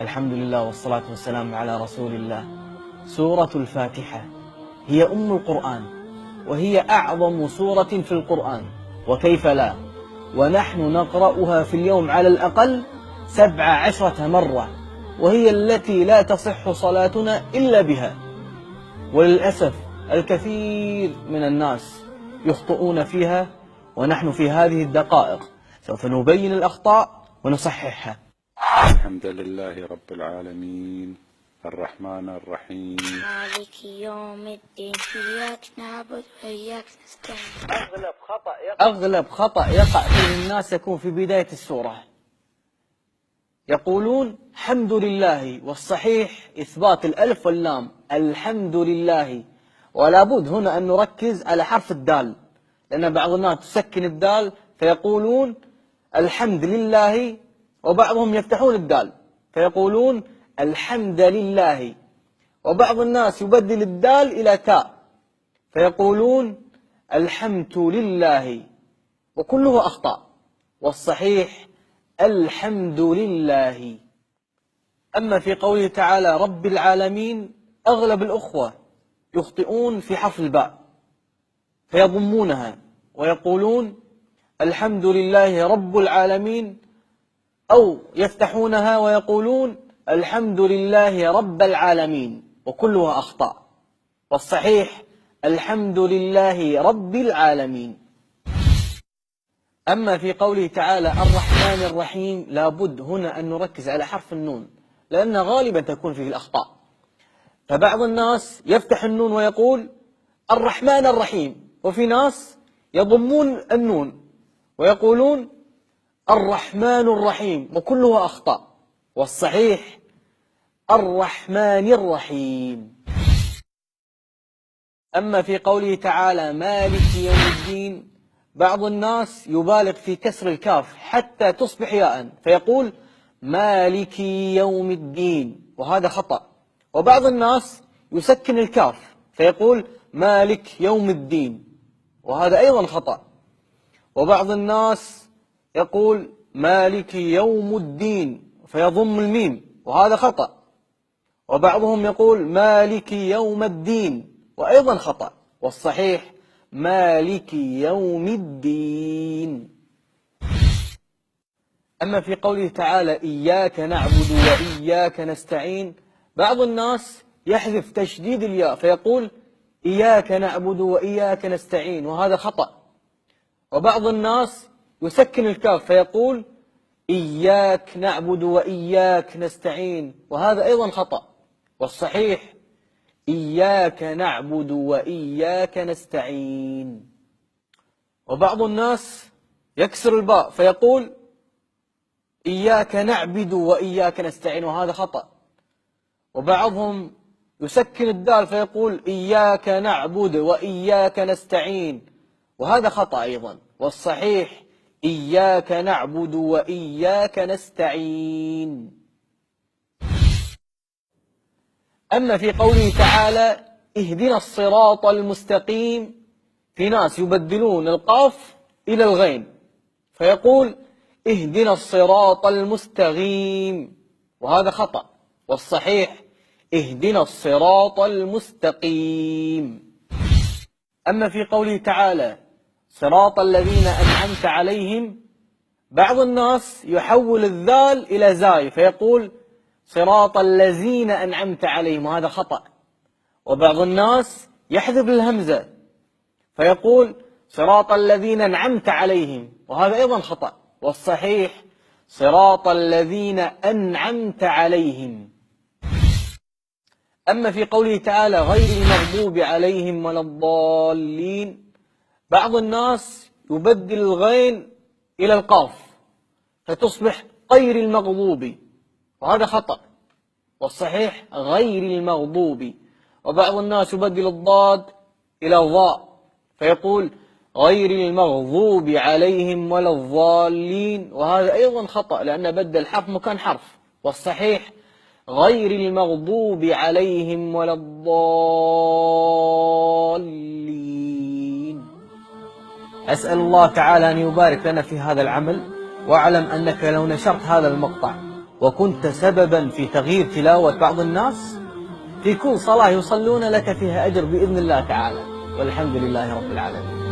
الحمد لله والصلاة والسلام على رسول الله. سورة الفاتحة هي أم القرآن، وهي أعظم سورة في القرآن، وكيف لا، ونحن نقرأها في اليوم على الأقل 17 مرة، وهي التي لا تصح صلاتنا إلا بها. وللأسف الكثير من الناس يخطئون فيها، ونحن في هذه الدقائق سوف نبين الأخطاء ونصححها. الحمد لله رب العالمين الرحمن الرحيم مالك يوم الدين إياك نعبد وإياك نستعين. أغلب خطأ يقع فيه الناس يكون في بداية السورة. يقولون حمد لله، والصحيح إثبات الألف واللام، الحمد لله. ولا بد هنا أن نركز على حرف الدال، لأن بعض الناس تسكن الدال فيقولون الحمد لله، وبعضهم يفتحون الدال فيقولون الحمد لله، وبعض الناس يبدل الدال إلى تاء فيقولون الحمد لله، وكله أخطاء، والصحيح الحمد لله. أما في قوله تعالى رب العالمين، أغلب الأخوة يخطئون في حرف الباء فيضمونها ويقولون الحمد لله رب العالمين، أو يفتحونها ويقولون الحمد لله رب العالمين، وكلها أخطاء، والصحيح الحمد لله رب العالمين. أما في قوله تعالى الرحمن الرحيم، لابد هنا أن نركز على حرف النون، لأن غالبا تكون فيه الأخطاء. فبعض الناس يفتح النون ويقول الرحمن الرحيم، وفي ناس يضمون النون ويقولون الرحمن الرحيم، وكلها أخطاء، والصحيح الرحمن الرحيم. أما في قوله تعالى مالك يوم الدين، بعض الناس يبالغ في كسر الكاف حتى تصبح ياء فيقول مالك يوم الدين، وهذا خطأ. وبعض الناس يسكن الكاف فيقول مالك يوم الدين، وهذا أيضا خطأ. وبعض الناس يقول مالك يوم الدين فيضم الميم، وهذا خطأ. وبعضهم يقول مالك يوم الدين، وأيضا خطأ، والصحيح مالك يوم الدين. أما في قوله تعالى إياك نعبد وإياك نستعين، بعض الناس يحذف تشديد الياء فيقول إياك نعبد وإياك نستعين، وهذا خطأ. وبعض الناس يسكن الكاف فيقول إياك نعبد وإياك نستعين، وهذا أيضا خطأ، والصحيح إياك نعبد وإياك نستعين. وبعض الناس يكسر الباء فيقول إياك نعبد وإياك نستعين، وهذا خطأ. وبعضهم يسكن الدال فيقول إياك نعبد وإياك نستعين، وهذا خطأ أيضا، والصحيح إياك نعبد وإياك نستعين. أما في قوله تعالى اهدنا الصراط المستقيم، في ناس يبدلون القاف إلى الغين فيقول اهدنا الصراط المستقيم، وهذا خطأ، والصحيح اهدنا الصراط المستقيم. أما في قوله تعالى صراط الذين أنعمت عليهم، بعض الناس يحول الذال إلى زاي فيقول صراط الذين أنعمت عليهم، وهذا خطأ. وبعض الناس يحذف الهمزة فيقول صراط الذين أنعمت عليهم، وهذا أيضا خطأ، والصحيح صراط الذين أنعمت عليهم. أما في قوله تعالى غير المغضوب عليهم ولا الضالين، بعض الناس يبدل الغين إلى القاف فتصبح غير المغضوب، وهذا خطأ، والصحيح غير المغضوب. وبعض الناس يبدل الضاد إلى الضاء فيقول غير المغضوب عليهم ولا الضالين، وهذا أيضا خطأ، لأن بدل حرف مكان حرف، والصحيح غير المغضوب عليهم ولا الضالين. أسأل الله تعالى أن يبارك لنا في هذا العمل واعلم أنك لو نشرت هذا المقطع وكنت سببا في تغيير تلاوة بعض الناس، في كل صلاة يصلون لك فيها أجر بإذن الله تعالى، والحمد لله رب العالمين.